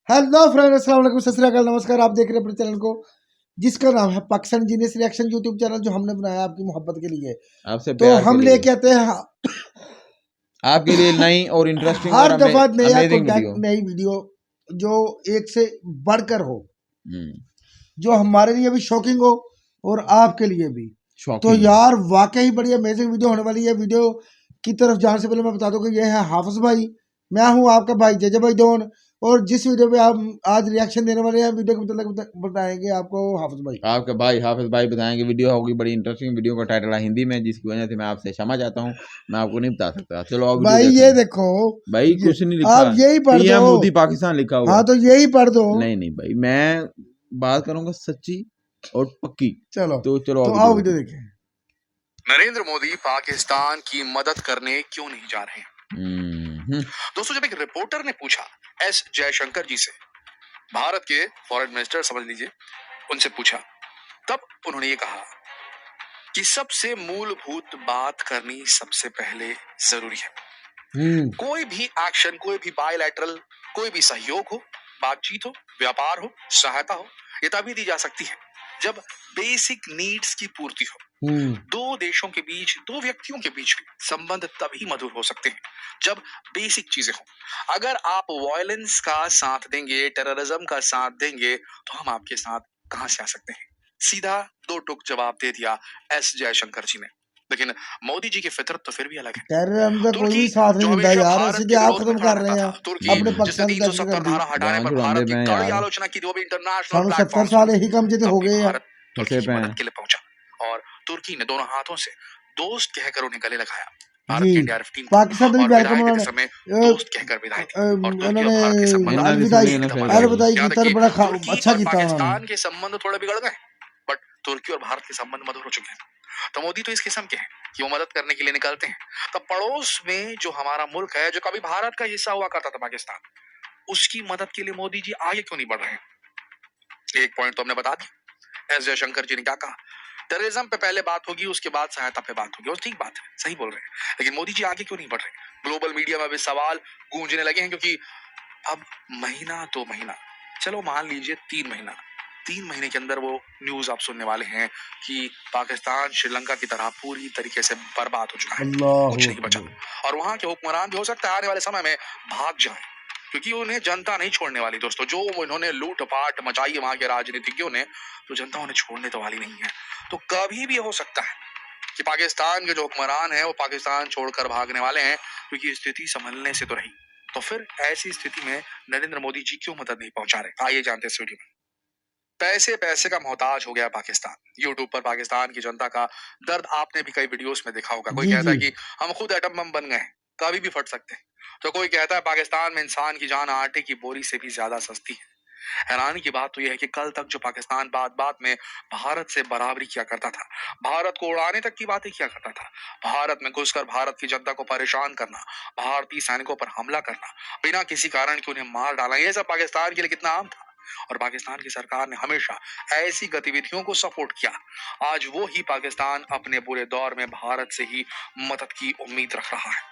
Hello friend, अस्सलाम वालेकुम, सत श्री अकाल, नमस्कार। आप देख रहे हैं अपने चैनल को जिसका नाम है Pakistan genius reaction YouTube channel, जो हमने बनाया आपकी मोहब्बत के लिए। आपसे तो प्यार के हम लिए लेके आते हैं आपके लिए नई और इंटरेस्टिंग हर और दफा नया अमेजिंग कंटेंट, वीडियो। नई वीडियो जो एक से बढ़कर हो, हम्म, जो हमारे लिए भी शॉकिंग हो और आपके लिए भी। तो शॉकिंग। यार वाकई बड़ी अमेजिंग वीडियो होने वाली है। वीडियो की तरफ जाने से पहले मैं बता दूं कि ये है हाफिज भाई, मैं हूं आपका भाई जजे भाई डॉन, और जिस वीडियो पे आप आज रिएक्शन देने वाले हैं, वीडियो के मतलब बताएंगे आपको हाफिज भाई। आपके भाई हाफिज भाई बताएंगे। वीडियो होगी बड़ी इंटरेस्टिंग। वीडियो का टाइटल है हिंदी में, जिसकी वजह से मैं आपसे क्षमा चाहता हूँ। मैं आपको नहीं बता सकता। चलो आप वीडियो भाई देखते ये हैं। देखो, भाई ये कुछ नहीं लिखा, आप यही पढ़ दो। पीएम मोदी पाकिस्तान लिखा हुआ हाँ है। तो यही पढ़ दो। नहीं नहीं भाई, मैं बात करूंगा सच्ची और पक्की। चलो तो चलो तो आप आओ वीडियो वीडियो देखते देखें। नरेंद्र मोदी पाकिस्तान की मदद करने क्यों नहीं जा रहे हैं? हैं। दोस्तों, जब एक रिपोर्टर ने पूछा एस जयशंकर जी से, भारत के फॉरेन मिनिस्टर समझ लीजिए, उनसे पूछा, तब उन्होंने ये कहा कि सबसे मूलभूत बात करनी सबसे पहले जरूरी है। कोई भी एक्शन, कोई भी बायलैटरल, कोई भी सहयोग हो, बातचीत हो, व्यापार हो, सहायता हो, ये तभी दी जा सकती है जब बेसिक नीड्स की पूर्ति हो। दो देशों के बीच, दो व्यक्तियों के बीच संबंध तभी मधुर हो सकते हैं जब बेसिक चीजें हो। अगर आप वायलेंस का साथ देंगे, टेररिज्म का साथ देंगे, तो हम आपके साथ कहां से आ सकते हैं? सीधा दो टूक जवाब दे दिया एस जयशंकर जी ने। लेकिन मोदी जी की फितरत तो फिर भी अलग है। टेररिज्म का कोई तुर्की भी साथ नहीं जो देता हमेशा यार, भारत सीधे के आप विरोध में खत्म खड़ा कर रहे रहता हैं। था, तुर्की अपने जिसने पाकिस्तान की तरक्की कर 370 दी। धारा हटाने गांव पर छुड़ाने भारत की पे हैं कड़ी यार। आलोचना की थी, वो भी इंटरनेशनल सानू 70 प्लेटफॉर्म्स साल पर। यही काम जिते तब हो भी गए हैं। भारत तुर्की फंसे की पे मदद हैं। के लिए पहुंचा और तुर्की ने दोनों हाथों से दोस्त कहकर उन्हें गले लगाया। भारत जी, की एनडीआरएफ टीम पाकिस्तान को भी और वेलकम विदाई देते उन्होंने समय दोस्त कहकर विदाई दी। और तुर्की और उन्होंने भारत के संबंध इन्ना दी अलविदाई सुनी इन्हें एकदम फिर अलग है। गई। अलविदाई यहाँ की तक कि तरह बड़ा तुर्की अच्छा और किया उन्होंने। पाकिस्तान के संबंध थोड़े बिगड़ गए, बट तुर्की और भारत के संबंध मधुर हो चुके हैं। तो मोदी तो इस किस्म के हैं कि वो मदद करने के लिए निकलते हैं। तो पड़ोस में जो हमारा मुल्क है, जो कभी भारत का हिस्सा हुआ करता था पाकिस्तान, उसकी मदद के लिए मोदी जी आगे क्यों नहीं बढ़ रहे हैं? एक पॉइंट तो हमने बता दिया। एस जयशंकर जी ने क्या कहा, टेररिज्म पे पहले बात होगी, उसके बाद सहायता पे बात होगी। और ठीक बात है, सही बोल रहे हैं। लेकिन मोदी जी आगे क्यों नहीं बढ़ रहे? ग्लोबल मीडिया में भी सवाल गूंजने लगे हैं, क्योंकि अब महीना तो महीना, चलो मान लीजिए 3 महीना, 3 महीने के अंदर वो न्यूज आप सुनने वाले हैं कि पाकिस्तान श्रीलंका की तरह पूरी तरीके से बर्बाद हो चुका है, कुछ नहीं बचा। और वहां के हुक्मरान भी हो सकता है आने वाले समय में भाग जाएं, क्योंकि उन्हें जनता नहीं छोड़ने वाली। दोस्तों, जो उन्होंने लूटपाट मचाई है वहां के राजनीतिज्ञों ने, तो जनता उन्हें छोड़ने तो वाली नहीं है। तो कभी भी हो सकता है कि पाकिस्तान के जो हुक्मरान हैं वो पाकिस्तान छोड़कर भागने वाले हैं, क्योंकि स्थिति संभलने से तो रही। तो फिर ऐसी स्थिति में नरेंद्र मोदी जी क्यों मदद नहीं पहुंचा रहे? आइए जानते हैं इस वीडियो में। पैसे पैसे का मोहताज हो गया पाकिस्तान। यूट्यूब पर पाकिस्तान की जनता का दर्द आपने भी कई वीडियोस में देखा होगा। कोई जी कहता जी। है कि हम खुद एटम बम बन गए हैं, कभी भी फट सकते हैं। तो कोई कहता है पाकिस्तान में इंसान की जान आटे की बोरी से भी ज्यादा सस्ती है। हैरानी की बात तो यह है कि कल तक जो पाकिस्तान बात बात में भारत से बराबरी किया करता था, भारत को उड़ाने तक की बातें किया करता था, भारत में घुसकर भारत की जनता को परेशान करना, भारतीय सैनिकों पर हमला करना, बिना किसी कारण के उन्हें मार डालना, यह सब पाकिस्तान के लिए कितना आम था। और पाकिस्तान की सरकार ने हमेशा ऐसी गतिविधियों को सपोर्ट किया। आज वो ही पाकिस्तान अपने बुरे दौर में भारत से ही मदद की उम्मीद रख रहा है।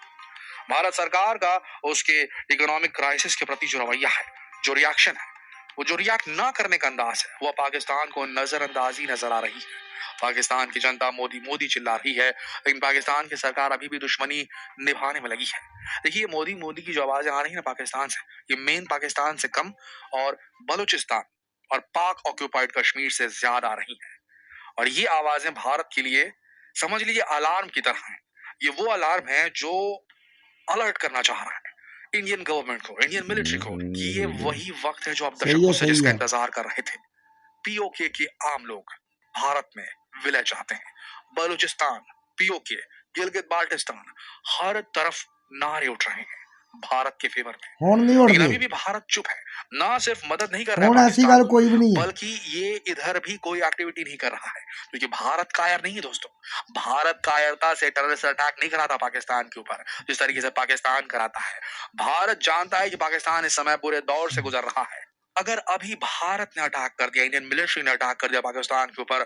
भारत सरकार का उसके इकोनॉमिक क्राइसिस के प्रति जो रवैया है, जो रिएक्शन है, वो जो रिएक्ट ना करने का अंदाज है, वो पाकिस्तान को नजरअंदाजी नजर आ रही है। पाकिस्तान की जनता मोदी मोदी चिल्ला रही है, लेकिन पाकिस्तान की सरकार अभी भी दुश्मनी निभाने में लगी है। देखिए, मोदी मोदी की जो आवाजें आ रही है ना पाकिस्तान से, ये मेन पाकिस्तान से कम और बलूचिस्तान और पाक ऑक्यूपाइड कश्मीर से ज्यादा आ रही है। और ये आवाजें भारत के लिए समझ लीजिए अलार्म की तरह है। ये वो अलार्म है जो अलर्ट करना चाह रहा है इंडियन गवर्नमेंट को, इंडियन मिलिट्री को, कि ये वही वक्त है जो आप दशकों से जिसका इंतजार कर रहे थे। पीओके के आम लोग भारत में विलय चाहते हैं। बलूचिस्तान, पीओके, गिलगित बाल्टिस्तान, हर तरफ नारे उठ रहे हैं भारत के फेवर में। लेकिन अभी भी भारत चुप है। ना सिर्फ मदद नहीं कर रहा है पाकिस्तान को, कोई भी नहीं है, बल्कि ये इधर भी कोई एक्टिविटी नहीं कर रहा है, क्योंकि भारत कायर नहीं है दोस्तों। भारत कायरता से टेररिस्ट अटैक नहीं कराता पाकिस्तान के ऊपर, जिस तरीके से पाकिस्तान कराता है। भारत जानता है कि पाकिस्तान इस समय पूरे दौर से गुजर रहा है। अगर अभी भारत ने अटैक कर दिया, इंडियन मिलिट्री ने अटैक कर दिया पाकिस्तान के ऊपर,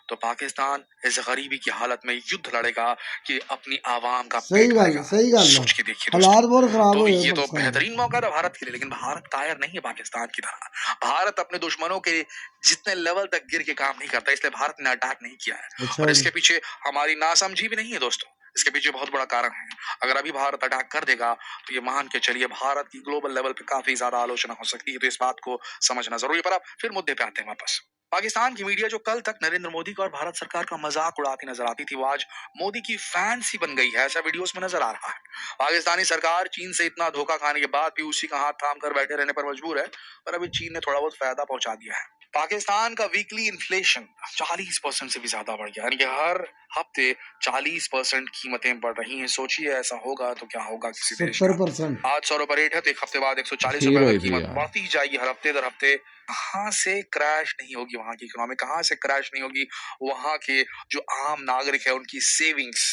तो पाकिस्तान इस गरीबी की हालत में युद्ध लड़ेगा कि अपनी आवाम का पेट भरेगा। सही गल है। सोच के देखिए हालात दोस्तों, बहुत खराब तो हुए ये तो पाकिस्तान के। बेहतरीन मौका था भारत के लिए, लेकिन भारत कायर नहीं है पाकिस्तान की तरह। भारत अपने दुश्मनों के जितने लेवल तक गिर के काम नहीं करता, इसलिए भारत ने अटैक नहीं किया है। अच्छा और जी। इसके पीछे हमारी नासमझी भी नहीं है दोस्तों, इसके पीछे बहुत बड़ा कारण है। अगर अभी भारत अटैक कर देगा तो ये मान के चलिए भारत की ग्लोबल लेवल पे काफी ज्यादा आलोचना हो सकती है, तो इस बात को समझना जरूरी है। पर अब फिर मुद्दे पे आते हैं वापस। पाकिस्तान की मीडिया जो कल तक नरेंद्र मोदी का और भारत सरकार का मजाक उड़ाती नजर आती थी, वो आज मोदी की फैन सी बन गई है, ऐसा वीडियोस में नजर आ रहा है। पाकिस्तानी सरकार चीन से इतना धोखा खाने के बाद भी उसी का हाथ थाम कर बैठे रहने पर मजबूर है, पर अभी चीन ने थोड़ा बहुत फायदा पहुंचा दिया है। पाकिस्तान का वीकली इन्फ्लेशन 40% से भी ज्यादा बढ़ गया, यानी कि हर हफ्ते 40% कीमतें बढ़ रही हैं। सोचिए ऐसा होगा तो क्या होगा किसी देश का। 70%। आज 100 रुपए रेट है तो एक हफ्ते बाद 140 रुपए हीरो अगर ही थी कीमत यार। बढ़ती ही जाएगी हर हफ्ते दर हफ्ते, कहाँ से क्रैश नहीं होगी वहां की इकोनॉमी, कहाँ से क्रैश नहीं होगी वहां के जो आम नागरिक है उनकी सेविंग्स।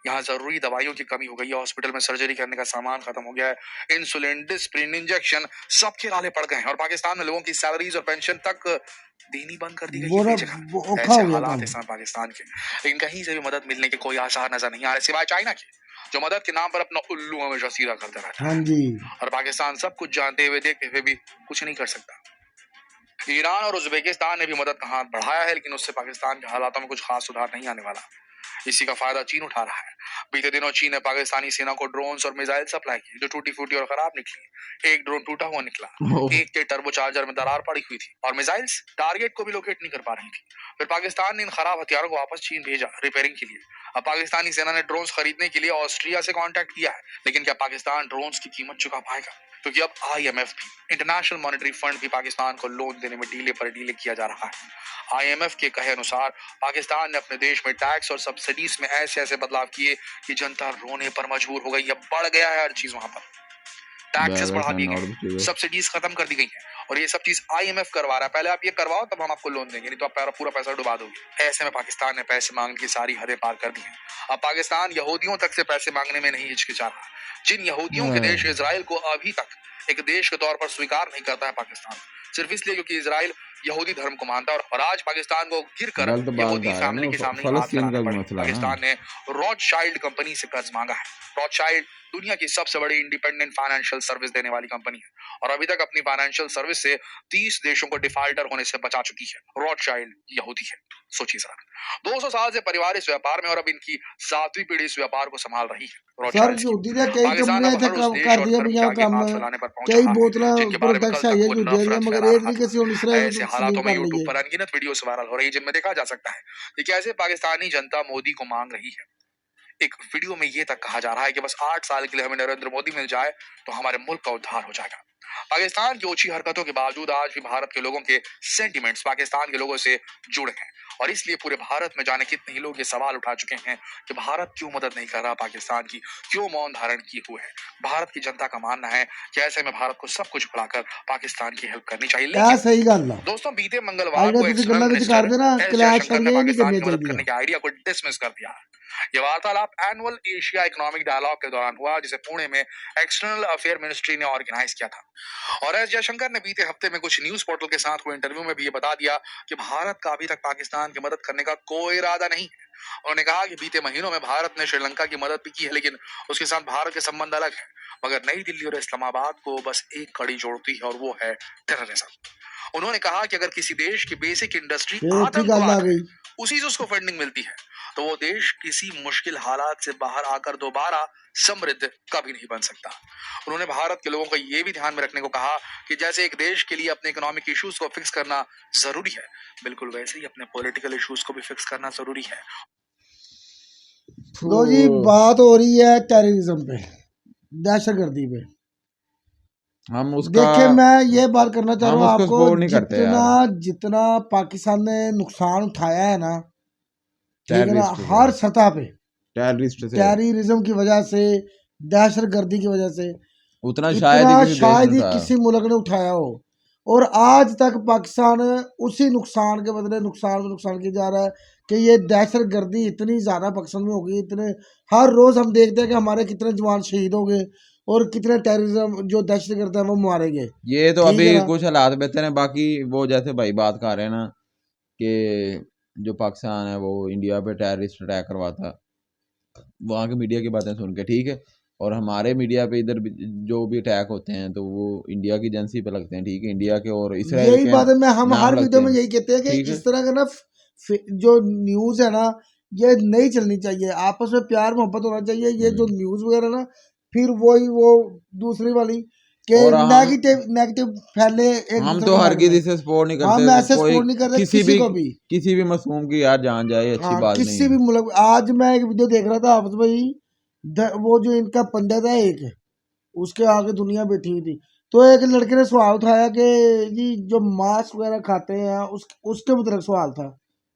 यहाँ जरूरी दवाइयों की कमी हो गई है, हॉस्पिटल में सर्जरी करने का सामान खत्म हो गया है, इंसुलिन, डिस्प्रिन, इंजेक्शन सबके नाले पड़ गए हैं, और पाकिस्तान में लोगों की सैलरीज और पेंशन तक देनी बंद कर दी गई है बोरा बेजगह। औखा ऐसे हो गया हालात काम। है इस समय पाकिस्तान के, लेकिन कहीं से भी मदद मिलने के कोई आसार नजर नहीं आ रहे, सिवाय चाइना के, जो मदद के नाम पर अपना उल्लू हमेशा सीधा करता रहता हाँ है। जी। और पाकिस्तान सब कुछ जानते हुए देखते हुए भी कुछ नहीं कर सकता। ईरान और उज्बेकिस्तान ने भी मदद का हाथ बढ़ाया है, लेकिन उससे पाकिस्तान के हालातों में कुछ खास सुधार नहीं आने वाला। इसी का फायदा चीन उठा रहा है। बीते दिनों चीन ने पाकिस्तानी सेना को ड्रोन्स और मिसाइल सप्लाई की, जो टूटी फूटी और खराब निकली। एक ड्रोन टूटा हुआ निकला, ओह, एक के टर्बोचार्जर में दरार पड़ी हुई थी, और मिसाइल्स टारगेट को भी लोकेट नहीं कर पा रही थी। फिर पाकिस्तान ने इन खराब हथियारों को वापस चीन भेजा रिपेयरिंग के लिए। अब पाकिस्तानी सेना ने ड्रोन्स खरीदने के लिए ऑस्ट्रिया से कांटेक्ट किया है, लेकिन क्या पाकिस्तान ड्रोन्स की कीमत चुका पाएगा? क्योंकि अब IMF भी, इंटरनेशनल मॉनेटरी फंड भी पाकिस्तान को लोन देने में डीले पर डीले किया जा रहा है। IMF के कहे अनुसार पाकिस्तान ने अपने देश में टैक्स और सब्सिडीज में ऐसे ऐसे बदलाव किए कि जनता रोने पर मजबूर हो गई है। बढ़ गया है हर चीज वहां पर, टैक्सेस बढ़ा दिए और भी गए, चीजें। सब्सिडीज खत्म कर दी गई हैं, और ये सब चीज IMF करवा रहा है। पहले आप ये करवाओ तब हम आपको लोन देंगे, नहीं तो आप पूरा पैसा डुबा दोगे। ऐसे में पाकिस्तान ने पैसे मांगने की सारी हदें पार कर दी हैं। अब पाकिस्तान यहूदियों तक से पैसे मांगने में नहीं हिचकिचा रहा। जिन यहूदियों के देश इजराइल को अभी तक एक देश के तौर पर स्वीकार नहीं करता है पाकिस्तान, सिर्फ इसलिए क्योंकि इजराइल यहूदी धर्म को मानता है, और आज पाकिस्तान को गिरकर गलत बात यहूदी बता रहे हैं फैमिली ना, के सामने ही हाथ फलस्तीन फैलाने का पड़े। मसला ना। पाकिस्तान ने रॉथशाइल्ड कंपनी से कर्ज मांगा है। रॉथशाइल्ड दुनिया की सबसे बड़ी इंडिपेंडेंट फाइनेंशियल सर्विस देने वाली कंपनी है, और अभी तक अपनी फाइनेंशियल सर्विस से 30 देशों को डिफाल्टर होने से बचा चुकी है। रॉथशाइल्ड यहूदी है। सोचिए जरा, 200 साल से परिवार इस व्यापार में, और अब इनकी 7वीं पीढ़ी इस व्यापार को संभाल रही है। सर रॉथशाइल्ड्स की यहूदी ने कई पाकिस्तान कंपनियां अब इतने हर उस देश कर और दिया धर्म भी के आगे काम, हाथ फैलाने पर पहुंच कई रहा है, बोतल जिनके बारे में कल प्रोडक्ट्स तक आई है वो यहूदियों नफरत मगर फैला एक रहा भी था। किसी और इसराइल ऐसे तस्लीम हालातों में कर यूट्यूब लिए। पर अनगिनत वीडियोस वायरल हो रही है, जिनमें देखा जा सकता है कि कैसे पाकिस्तानी जनता मोदी को मांग रही है। एक वीडियो में ये तक कहा जा रहा है कि बस 8 साल के लिए हमें नरेंद्र मोदी मिल जाए तो हमारे मुल्क का उद्धार हो जाएगा। पाकिस्तान की ऊंची हरकतों के बावजूद आज भी भारत के लोगों के सेंटिमेंट्स पाकिस्तान के लोगों से जुड़े हैं, और इसलिए पूरे भारत में जाने कितने ही लोग ये सवाल उठा चुके हैं कि भारत क्यों मदद नहीं कर रहा पाकिस्तान की, क्यों मौन धारण किए हुए है। भारत की जनता का मानना है कि ऐसे में भारत को सब कुछ भुलाकर पाकिस्तान की हेल्प करनी चाहिए। ਇਹ लेकिन ਸਹੀ ਗੱਲ ਆ। दोस्तों बीते ਆ मंगलवार ਜਿਹੜਾ को ਤੁਸੀਂ एक्सटर्नल ਗੱਲਾਂ ਵਿੱਚ मिनिस्टर ਕਰਦੇ ਨਾ एस क्लैश जयशंकर ने ਵਾਲੀਆਂ ਨਹੀਂ पाकिस्तान ਕਰਨੀਆਂ की मदद ਚਾਹੀਦੀਆਂ। करने के आइडिया को डिसमिस कर दिया। ये वार्तालाप एनुअल एशिया इकोनॉमिक डायलॉग के दौरान हुआ, जिसे पुणे में एक्सटर्नल अफेयर मिनिस्ट्री ने ऑर्गेनाइज किया था। और एस जयशंकर ने बीते हफ्ते में कुछ न्यूज पोर्टल के साथ हुए इंटरव्यू में भी ये बता दिया कि भारत का अभी तक पाकिस्तान की मदद करने का कोई इरादा नहीं है। उन्होंने कहा कि बीते महीनों में भारत ने श्रीलंका की मदद भी की है, लेकिन उसके साथ भारत के संबंध अलग है। मगर नई दिल्ली और इस्लामाबाद को बस एक कड़ी जोड़ती है, और वो है टेररिज्म। उन्होंने कहा कि अगर किसी देश की बेसिक इंडस्ट्री ਫਿਰ ਉੱਥੇ ਗੱਲ ਆ आतंकवाद है, गई। उसी से उसको फंडिंग मिलती है, तो वो देश किसी मुश्किल हालात से बाहर आकर दोबारा समृद्ध कभी नहीं बन सकता। उन्होंने भारत के लोगों को ये भी ध्यान में रखने को कहा कि जैसे एक देश के लिए अपने इकोनॉमिक इश्यूज को फिक्स करना जरूरी है, बिल्कुल वैसे ही अपने पॉलिटिकल इश्यूज को भी फिक्स करना जरूरी है। लो जी, बात हो रही है टेररिज्म पे, दहशतगर्दी पे। हम उसका देखिए मैं ये बात करना चाह रहा हूँ हम उसको आपको, सपोर्ट नहीं करते यार। जितना पाकिस्तान ने नुकसान उठाया है ना, ठीक है ना, टेररिस्ट से हर सतह पे टेररिस्ट से टेररिज्म की वजह से, दहशतगर्दी की वजह से, उतना शायद ही इतना किसी देश शायद ने ही उठाया। किसी मुल्क ने उठाया हो। और आज तक पाकिस्तान उसी नुकसान के बदले नुकसान किया जा रहा है कि ये दहशतगर्दी इतनी ज़्यादा पाकिस्तान में हो गई। इतने हर रोज़ हम देखते हैं कि हमारे कितने जवान शहीद हो गए, और कितने टेररिज्म जो दहशत करते हैं वो मारे गए। ये तो ठीक अभी है ना? कुछ हालात बेहतर हैं, बाकी वो जैसे भाई बात कर रहे हैं ना कि जो पाकिस्तान है वो इंडिया पे टेररिस्ट अटैक करवाता, वहाँ के मीडिया की बातें सुन के, ठीक है, और हमारे मीडिया पे इधर जो भी अटैक होते हैं तो वो इंडिया की एजेंसी पे लगते हैं, ठीक है, इंडिया के और इसराइल यही के बात है, मैं हम नाम हर लगते वीडियो में हैं, यही कहते हैं कि ठीक है। इस तरह का ना जो न्यूज़ है ना ये नहीं चलनी चाहिए, आपस में प्यार मोहब्बत होना चाहिए। ये जो न्यूज़ वगैरह ना फिर वही वो दूसरी वाली के और नेगेटिव नेगेटिव फैले एक हम दूसरे तो के हर बारे में। किसी से सपोर्ट नहीं हम करते, ऐसे कोई सपोर्ट नहीं करते किसी को भी। किसी भी मासूम की यार जान जाए अच्छी हाँ, बात नहीं किसी है। भी मुल्क। आज मैं एक वीडियो देख रहा था हाफिज भाई, वो जो इनका पंडित है एक, उसके आगे दुनिया बैठी हुई थी, तो एक लड़के ने सवाल उठाया कि जी जो मांस वगैरह खाते हैं उसके मतलब सवाल था,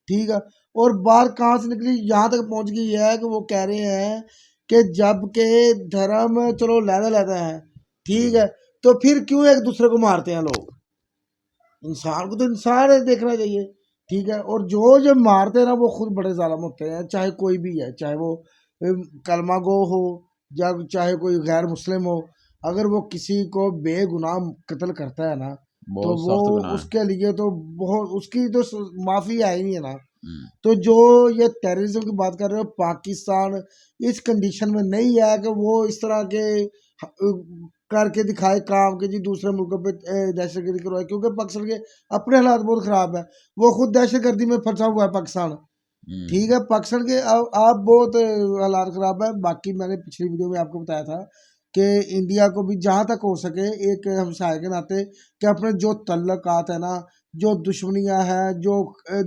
ठीक है, और बात कहाँ से निकली यहाँ तक पहुँच गई है कि वो कह रहे हैं कि जब के धर्म चलो लहदा लहदा है, ठीक है, तो फिर क्यों एक दूसरे को मारते हैं लोग? इंसान को तो इंसान है देखना चाहिए, ठीक है, और जो जो मारते हैं ना वो खुद बड़े जालिम होते हैं, चाहे कोई भी है, चाहे वो कलमा गो हो या चाहे कोई गैर मुस्लिम हो, अगर वो किसी को बेगुनाह कत्ल करता है ना तो बहुत वो सख्त गुनाह है। उसके लिए तो बहुत उसकी तो माफी आई नहीं है ना। हम्म। तो जो ये टेररिज्म की बात कर रहे हो, पाकिस्तान इस कंडीशन में नहीं है कि वो इस तरह के करके दिखाए काम के जी दूसरे मुल्कों पे दहशतगर्दी करवाए, क्योंकि पाकिस्तान के अपने हालात बहुत ख़राब है, वो खुद दहशतगर्दी में फंसा हुआ है पाकिस्तान, ठीक है। पाकिस्तान के आप बहुत हालात ख़राब है। बाकी मैंने पिछली वीडियो में आपको बताया था कि इंडिया को भी जहाँ तक हो सके एक हमसाये के नाते कि अपने जो तल्लुकात है ना, जो दुश्मनियाँ हैं, जो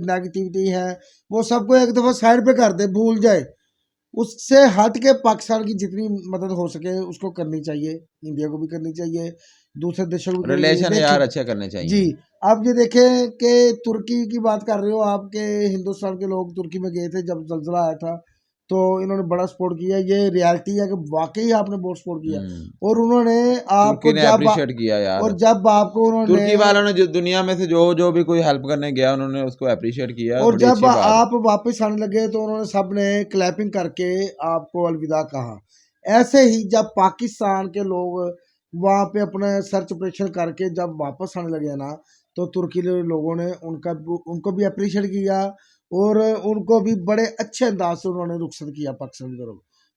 नेगेटिविटी है, वो सबको एक दफ़ा साइड पे कर दे, भूल जाए, उससे हट के पाकिस्तान की जितनी मदद हो सके उसको करनी चाहिए, इंडिया को भी करनी चाहिए, दूसरे देशों को भी करनी चाहिए। रिलेशन यार देखें अच्छे करने जी, चाहिए। आप ये देखें कि तुर्की की बात कर रहे हो, आपके हिंदुस्तान के लोग तुर्की में गए थे जब ज़ल्ज़ला आया था, तो इन्होंने बड़ा सपोर्ट किया। ये रियलिटी है कि वाक़ई आपने बहुत सपोर्ट किया, और उन्होंने तुर्की आपको ने अप्रिशिएट किया यार, और जब आपको उन्होंने तुर्की वालों ने जो दुनिया में से जो भी कोई हेल्प करने गया उन्होंने उसको अप्रिशिएट किया, और बड़ी जब अच्छी बात है। आप वापस आने लगे तो उन्होंने सब ने क्लैपिंग करके आपको अलविदा कहा। ऐसे ही जब पाकिस्तान के लोग वहाँ पे अपने सर्च ऑपरेशन करके जब वापस आने लगे ना, तो तुर्की के लोगों ने उनको भी अप्रिशिएट किया, और उनको भी बड़े अच्छे अंदाज से उन्होंने रुखसत किया पाकिस्तान की तरफ,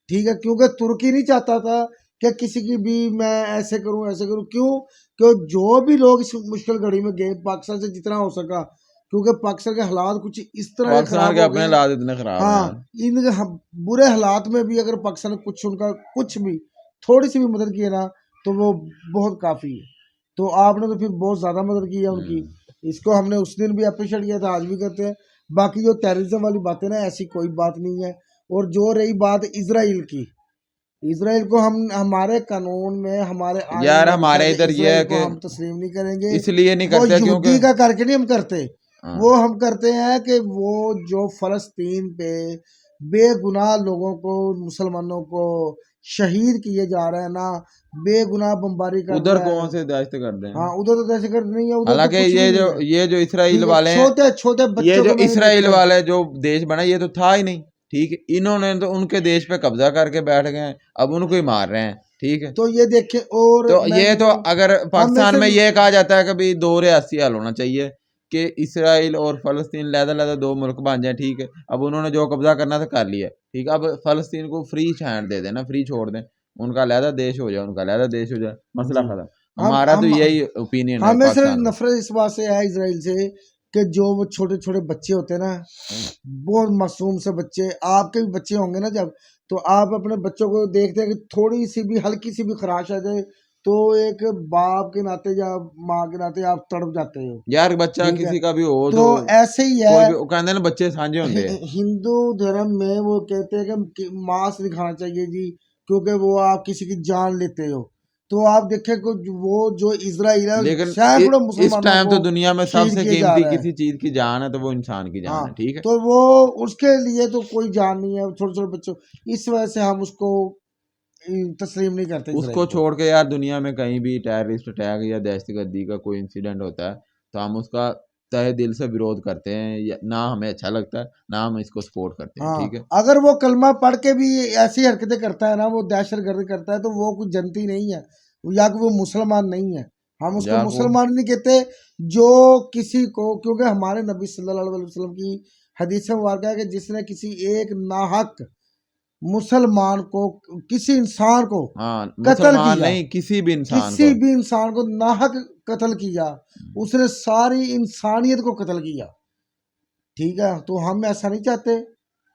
ठीक है, क्योंकि तुर्की नहीं चाहता था कि किसी की भी मैं ऐसे करूं ऐसे करूं। क्यों? क्यों जो भी लोग इस मुश्किल घड़ी में गए पाकिस्तान से जितना हो सका, क्योंकि पाकिस्तान के हालात कुछ इस तरह के पाकिस्तान खराब के हो अपने गए। हालात इतने खराब हैं हाँ, यार। इन बुरे हालात में भी अगर पाकिस्तान ने कुछ उनका कुछ भी थोड़ी सी भी मदद की है ना तो वो बहुत काफ़ी है। तो आपने तो फिर बहुत ज़्यादा मदद की है उनकी, इसको हमने उस दिन भी अप्रिशिएट किया था, आज भी करते हैं। बाकी जो टेररिज्म वाली बातें ना, ऐसी कोई बात नहीं है। और जो रही बात इसराइल की, इसराइल को हम हमारे कानून में हमारे आइन यार में लिखा है हमारे कि इधर ये है इसराइल को कि हम तस्लीम नहीं करेंगे। इसलिए नहीं वो करते क्योंकि यहूदी का करके नहीं हम करते, हाँ, वो हम करते हैं कि वो जो फ़लस्तीन पे बेगुनाह लोगों को, मुसलमानों को शहीद किए जा रहे हैं ना, बेगुनाह बमबारी कर उधर रहा है। कौन से दहशत करते हाँ, हैं। उधर तो दहशतगर्द नहीं है, उधर तो हालांकि कुछ भी नहीं है, ये जो इसराइल ठीक है। वाले हैं, छोटे छोटे ये बच्चों जो को मैंने इसराइल देखा है। वाले जो देश बना ये तो था ही नहीं, ठीक है, इन्होंने तो उनके देश पे कब्जा करके बैठ गए हैं, अब उनको ही मार रहे हैं, ठीक है। तो ये देखें, और तो मैं ये तो कहता हूँ अगर हम में पाकिस्तान से में ये कहा जाता है कि भाई दो रियासी हल होना चाहिए कि इसराइल और फलस्तीन लहदा दो मुल्क बन जाए, ठीक है, अब उन्होंने जो कब्जा करना था कर लिया, ठीक है, अब फलस्तीन को फ्री हैंड दे देना, फ्री छोड़ दें, उनका लहदा देश हो जाए, उनका लहदा देश हो जाए, मसला जी, खत्म। हम हमारा तो हम यही ओपिनियन है हमें सिर्फ पाकिस्तान का। नफरत इस बात से है इसराइल से कि जो वो छोटे छोटे बच्चे होते हैं ना, बहुत मासूम से बच्चे, आपके भी बच्चे होंगे ना जब, तो आप अपने बच्चों को देखते हैं कि थोड़ी सी भी हल्की सी भी खराश आ जाए तो एक बाप के नाते या माँ के नाते आप तड़प जाते हो, यार बच्चा ठीक है। किसी का भी हो तो तो ऐसे ही कोई है, भी वो कहते हैं ना बच्चे साझे होंगे हैं। हिंदू धर्म में वो कहते हैं कि मांस नहीं खाना चाहिए जी, क्योंकि वो आप किसी की जान लेते हो। तो आप देखें कि वो जो इसराइल है लेकिन सैकड़ों इस मुसलमानों टाइम को तो दुनिया में शहीद सबसे किए जा कीमती रहा है। किसी चीज की जान है तो वो इंसान की हाँ, जान है, ठीक है। तो वो उसके लिए तो कोई जान नहीं है छोटे छोटे बच्चों, इस वजह से हम उसको तस्लीम नहीं करते उसको इसराइल को। छोड़ के यार दुनिया में कहीं भी टेररिस्ट अटैक या दहशतगर्दी का कोई इंसिडेंट होता है तो हम उसका तहे दिल से विरोध करते हैं, ना हमें अच्छा लगता है, ना हम इसको सपोर्ट करते हैं। हाँ, ठीक है, अगर वो कलमा पढ़ के भी ऐसी हरकतें करता है ना, वो दहशतगर्द करता है, तो वो कुछ जनती नहीं है, या कि वो मुसलमान नहीं है। हम उसको या वो मुसलमान नहीं कहते जो किसी को, क्योंकि हमारे नबी सल्लल्लाहु अलैहि वसल्लम की हदीस में मुबारक है कि जिसने किसी एक नाहक मुसलमान को, किसी इंसान को हाँ, कत्ल मुसलमान किया, नहीं, किसी भी इंसान किसी को। भी इंसान को नाहक कत्ल किया, उसने सारी इंसानियत को कत्ल किया। ठीक है, तो हम ऐसा नहीं चाहते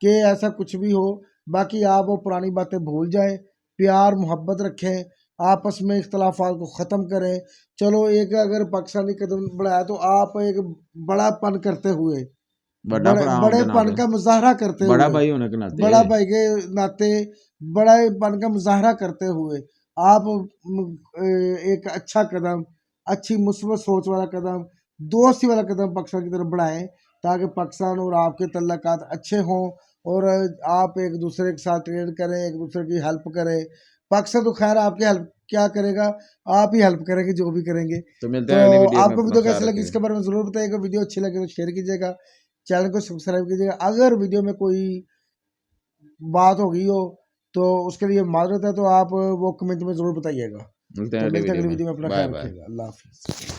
कि ऐसा कुछ भी हो। बाकी आप वो पुरानी बातें भूल जाएं, प्यार मोहब्बत रखें, आपस में इख्तलाफात को ख़त्म करें। चलो एक अगर पाकिस्तानी कदम बढ़ाया तो आप एक बड़ापन करते हुए, बड़ा भरा होने के बड़ेपन नाते, का मुजाहरा करते बड़ा हुए, भाई होने के नाते। बड़ा भाई के नाते बड़ेपन का मुजाहरा करते हुए आप एक अच्छा कदम, अच्छी मुस्बत सोच वाला कदम, दोस्ती वाला कदम पाकिस्तान की तरफ बढ़ाएं, ताकि पाकिस्तान और आपके तल्लकात अच्छे हों, और आप एक दूसरे के साथ ट्रेड करें, एक दूसरे की हेल्प करें। पाकिस्तान तो खैर आपकी हेल्प क्या करेगा, आप ही हेल्प करेंगे जो भी करेंगे। तो मिलते तो हैं अगली वीडियो में, आपको अपना वीडियो ख्याल कैसी लगी रखिएगा। इसके बारे में ज़रूर बताइएगा। वीडियो अच्छी लगे तो शेयर कीजिएगा, चैनल को सब्सक्राइब कीजिएगा। अगर वीडियो में कोई बात हो गई हो तो उसके लिए माजरत है, तो आप वो कमेंट में ज़रूर बताइएगा। मिलते हैं तो अगली मिलते हैं वीडियो अगली में। वीडियो में, अपना बाय ख्याल बाय। रखिएगा। अल्लाह हाफिज़।